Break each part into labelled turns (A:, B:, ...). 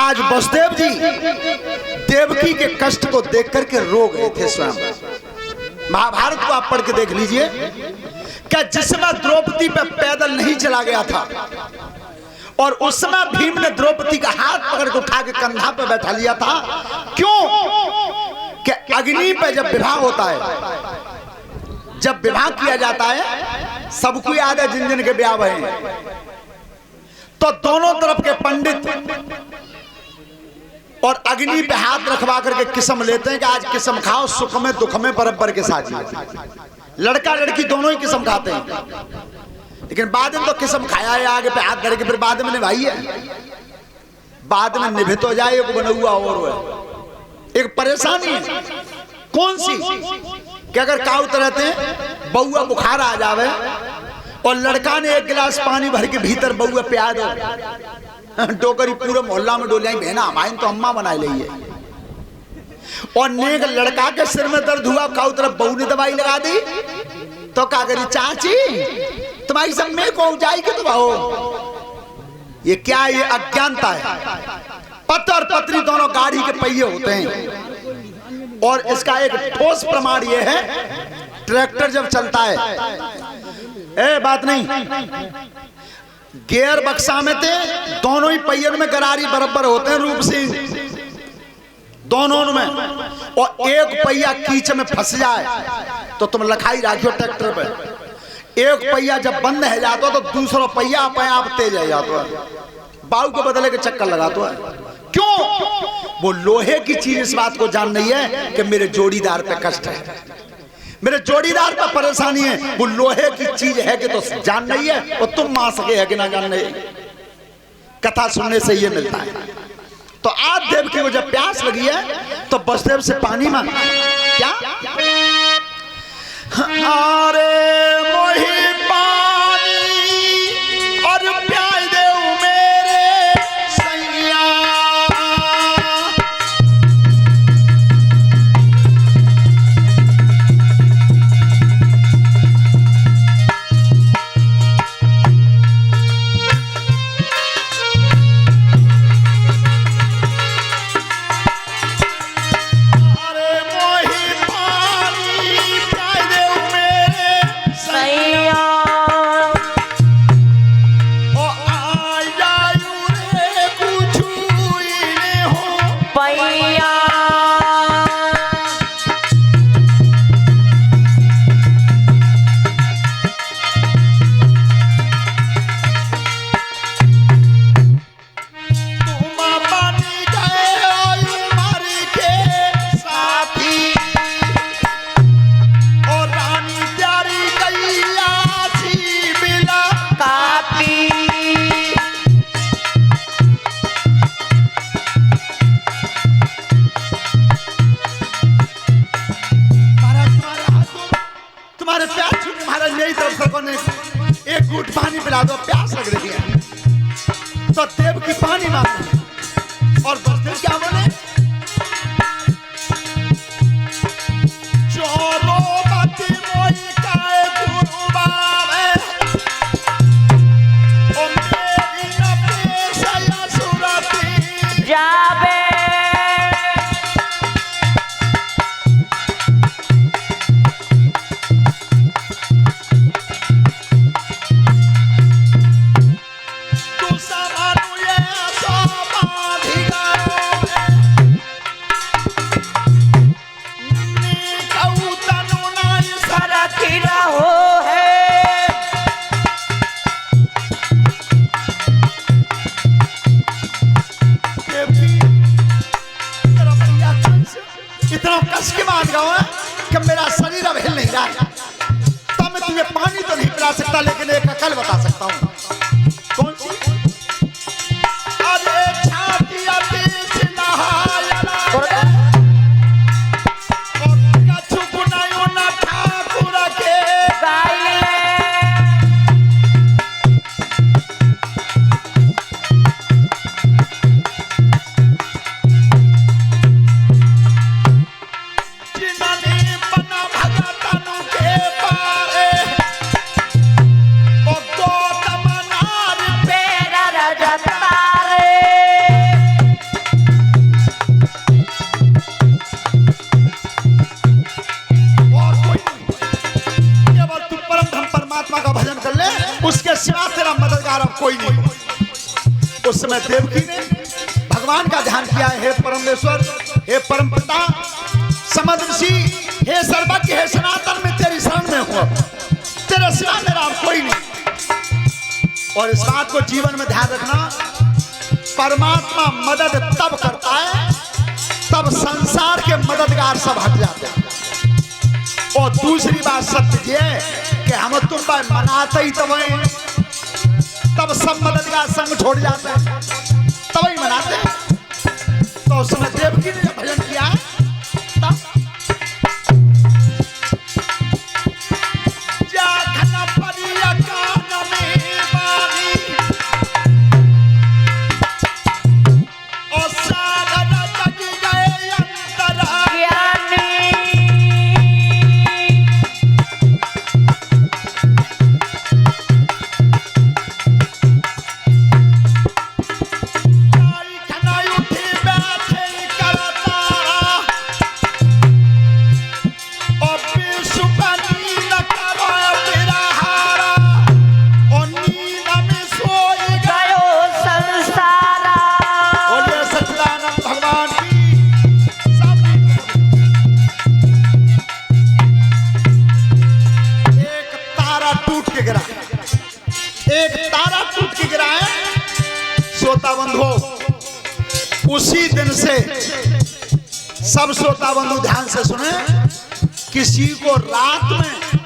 A: आज वसुदेव जी देवकी के कष्ट को देख करके रो गए थे स्वयं। महाभारत को आप पढ़ के देख लीजिए, क्या जिस समय द्रौपदी पे पैदल नहीं चला गया था और उस समय भीम ने द्रौपदी का हाथ पकड़ के उठा के कंधा पे बैठा लिया था। क्यों? कि अग्नि पे जब विवाह होता है, जब विवाह किया जाता है, सबको याद है जिन जिन के ब्याह हुए हैं, तो दोनों तरफ के पंडित और अग्नि पे हाथ रखवा करके किस्म लेते हैं कि आज किस्म खाओ, सुख में दुख में बराबर के साथ। लड़का लड़की दोनों ही किस्म खाते हैं, लेकिन बाद में तो किस्म खाया है, आगे पे हाथ धर के फिर बाद में निभाई है, बाद में निभे तो जाए एक बना हुआ और एक परेशानी है। कौन सी? कि अगर काउत रहते हैं, बउआ बुखार आ जावे और लड़का ने एक गिलास पानी भर के भीतर बउआ पिया दो, डोकरी पूरे मोहल्ला में डोलियाई बहना हमारी तो अम्मा बना ली है। और नेक लड़का के सिर में दर्द हुआ, काउ तरफ बहू ने दवाई लगा दी, तो क्या करी? चाची तुम्हारी सब में को जाई के तुम आओ। ये क्या है? ये अज्ञानता है। पति और पत्नी दोनों गाड़ी के पहिए होते हैं, और इसका एक ठोस प्रमाण ये है, ट्रैक्टर जब चलता है, बात नहीं, गियर बक्सा में थे, दोनों ही पहियों में गरारी बराबर होते हैं, रूप सिंह दोनों में, और एक पहिया कीच में फंस जाए तो तुम लखाई राखियो ट्रैक्टर पे। एक पहिया जब बंद है जाता तो दूसरा पहिया अपने आप तेज है जाता है, बाऊ को बदले के चक्कर लगाता है। क्यों? वो लोहे की चीज इस बात को जान नहीं है कि मेरे जोड़ीदार पे कष्ट है, मेरे जोड़ीदार पे परेशानी है। वो लोहे की चीज है कि तो जान नहीं है, और तुम मां सके है कि ना जान नहीं। कथा सुनने से ये मिलता है। तो आज देवकी को जब प्यास लगी है तो वसुदेव से पानी मांग। क्या? अरे मोही पानी और प्यार देव मेरे सैया। एक घूंट पानी पिला दो, प्यास लग रही है। तो देव की पानी मांगे, और वसुदेव क्या बोले? चोरो बाती मोई काए गुरु बावे, ओ मेरी न पेशया सुरती जावे। इतना कस के मान गया कि मेरा शरीर अब हिल नहीं रहा है, तो मैं तुझे पानी तो नहीं पिला सकता, लेकिन एक अकल बता सकता हूँ। कौन सी? अरे छाती अति नहाया और कछु गुनायों न ठाकुर के गाइले। भगतनु के पारे, ओ गौतम कोई नहीं। उस समय देवकी ने भगवान का ध्यान किया, हे परमेश्वर, हे परमपिता, समद ऋषि, हे सर्वज्ञ, हे सनातन, में तेरी शरण में हूं, तेरे सिवा मेरा कोई नहीं। और इस बात को जीवन में ध्यान रखना, परमात्मा मदद तब करता है तब संसार के मददगार सब हट जाते हैं। और दूसरी बात सत्य ये कि हम तुम पर मनाते ही तब सब मददगार संग छोड़ जाते हैं, तब ही मनाते हैं। तो उस समय देवकी ने भजन किया तब उसी दिन से सब श्रोता बंधु ध्यान से सुने, किसी को रात में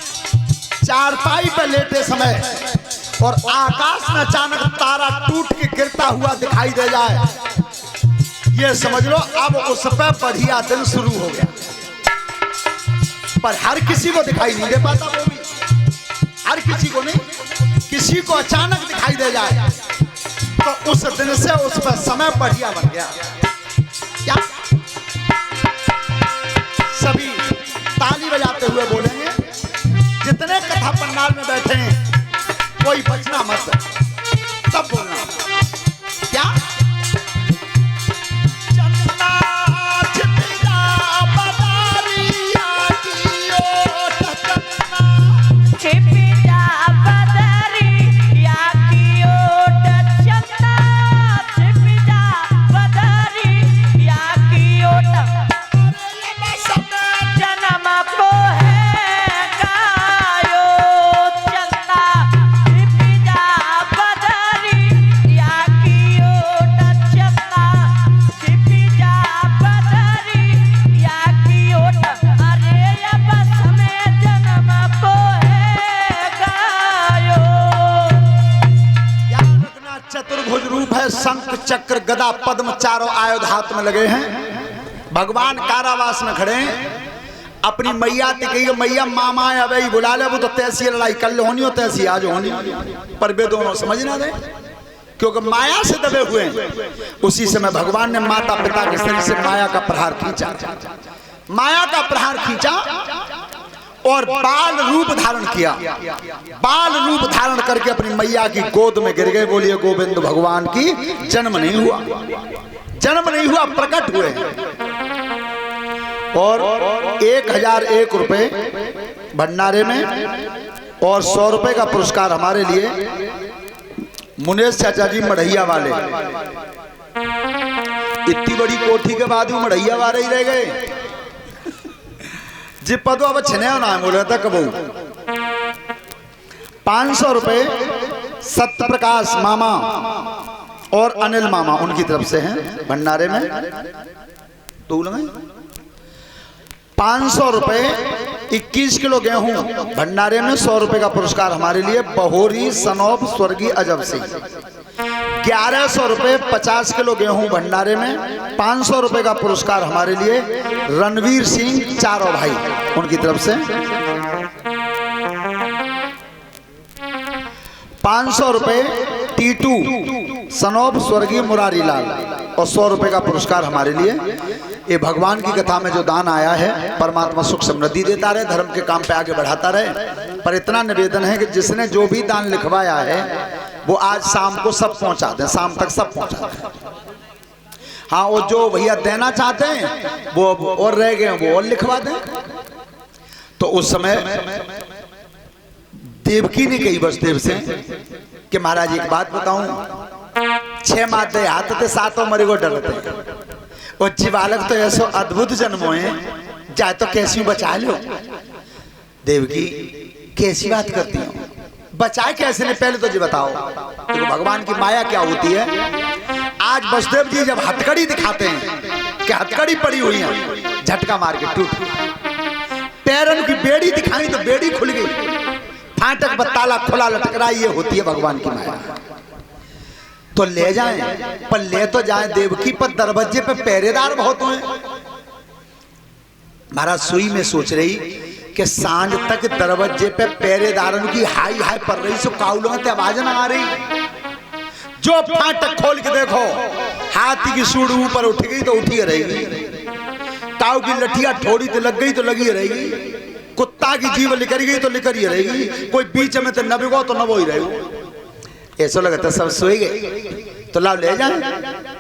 A: चारपाई पर लेटे समय और आकाश में अचानक तारा टूट के गिरता हुआ दिखाई दे जाए, ये समझ लो अब उस पर बढ़िया दिन शुरू हो गया। पर हर किसी को दिखाई नहीं दे पाता, वो भी हर किसी को नहीं, किसी को अचानक दिखाई दे जाए तो उस दिन से उस पर समय बढ़िया बन गया। क्या सभी ताली बजाते हुए बोलेंगे, जितने कथा पंडाल में बैठे हैं कोई बचना मत, सब बोलना। क्या चतुर्भुज रूप है, शंख चक्र गदा पद्म चारों आयुध हाथ में लगे हैं। भगवान कारावास में खड़े हैं, अपनी मैया से कही मैया मामा अबे बुला ले, वो तो तैसी लड़ाई कल होनी हो तैसी आज होनी, पर वे दोनों समझ ना दे क्योंकि माया से दबे हुए हैं। उसी समय भगवान ने माता पिता के शरीर से माया का प्रहार खींचा, माया का प्रहार खींचा और बाल रूप धारण किया। बाल रूप धारण करके अपनी मैया की गोद में गिर गए। बोलिए गोविंद भगवान की जन्म नहीं हुआ, जन्म नहीं हुआ, प्रकट हुए। और 1001 रुपए भंडारे में और 100 रुपए का पुरस्कार हमारे लिए मुनेश चाचा जी मढ़ैया वाले। इतनी बड़ी कोठी के बाद भी मढ़ैया वाले ही रह गए जी। पदो अब छने ना बोले था कबू। 500 रुपए सत्य प्रकाश मामा और अनिल मामा उनकी तरफ से हैं भंडारे में। तो 500 रुपए 21 किलो गेहूं भंडारे में, 100 रुपए का पुरस्कार हमारे लिए बहोरी सनौब स्वर्गीय अजब सिंह। 1100 रुपए 50 किलो गेहूं भंडारे में, 500 रुपए का पुरस्कार हमारे लिए रणवीर सिंह चारों भाई उनकी तरफ से। 500 रुपए टीटू सनौब स्वर्गीय मुरारी लाल और 100 रुपए का पुरस्कार हमारे लिए। ये भगवान की कथा में जो दान आया है, परमात्मा सुख समृद्धि देता रहे, धर्म के काम पे आगे बढ़ाता रहे। पर इतना निवेदन है कि जिसने जो भी दान लिखवाया है वो आज शाम को सब पहुंचा दें, शाम तक सब पहुंचा दें। हाँ, वो जो भैया देना चाहते हैं वो और रह गए वो और लिखवा दें। तो उस समय देवकी ने कही वसुदेव से कि महाराज एक बात बताऊं, 6 माते हाथ थे 7 मरे को डरते और जीवालक तो ऐसो अद्भुत जन्मो है जाए तो कैसी बचा लो। देवकी कैसी बात करती हो, बचाए कैसे ने, पहले तो जी बताओ। तो भगवान की माया क्या होती है। आज वसुदेव जी जब हथकड़ी दिखाते हैं कि हथकड़ी पड़ी हुई है, झटका मार के टूट, पैरन की बेड़ी दिखाई तो बेड़ी खुल गई, फाटक बत्ताला खुला लटक रहा, ये होती है भगवान की माया। तो ले जाएं, पर ले तो जाएं देवकी, पर दरवाजे पे पहरेदार बहुत हुए। महाराज सुई में सोच रही कि सांझ तक दरवाजे पे पहरेदारों की हाई हाई पड़ रही, सो काउलों में आवाज ना आ रही। जो फाटक खोल के देखो, हाथी की सूढ़ ऊपर उठ गई तो उठी रहेगी, काऊ की लठिया ठोड़ी तो लग गई तो लगी रहेगी, कुत्ता की जीव लिकर गई तो लिकर ही रहेगी, कोई बीच में तो नबो तो नबो ही रहेगी। ऐसा लगता सब सोए गए। तो लाओ ले जाओ,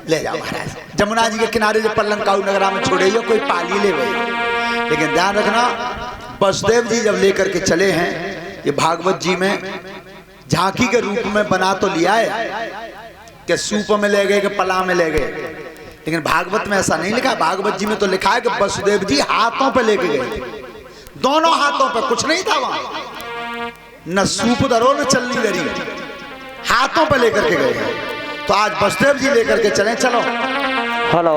A: ले जाओ महाराज। जमुना जी के किनारे जो पल्लंग काऊ नगरा में छोड़े हो, कोई पाली ले गई। लेकिन ध्यान रखना, वसुदेव जी जब लेकर के चले हैं, ये भागवत जी में झांकी के रूप में बना तो लिया है कि सूप में ले गए कि पला में ले गए, लेकिन भागवत में ऐसा नहीं लिखा। भागवत जी में तो लिखा है कि वसुदेव जी हाथों पे लेके गए, दोनों हाथों पे, कुछ नहीं था वहां, न सूप धरो न चलनी धरी, हाथों पे लेकर के गए। तो आज वसुदेव जी लेकर के चले, चलो।
B: हेलो,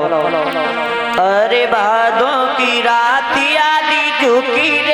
B: अरे भादों की रात आली झुकी रे।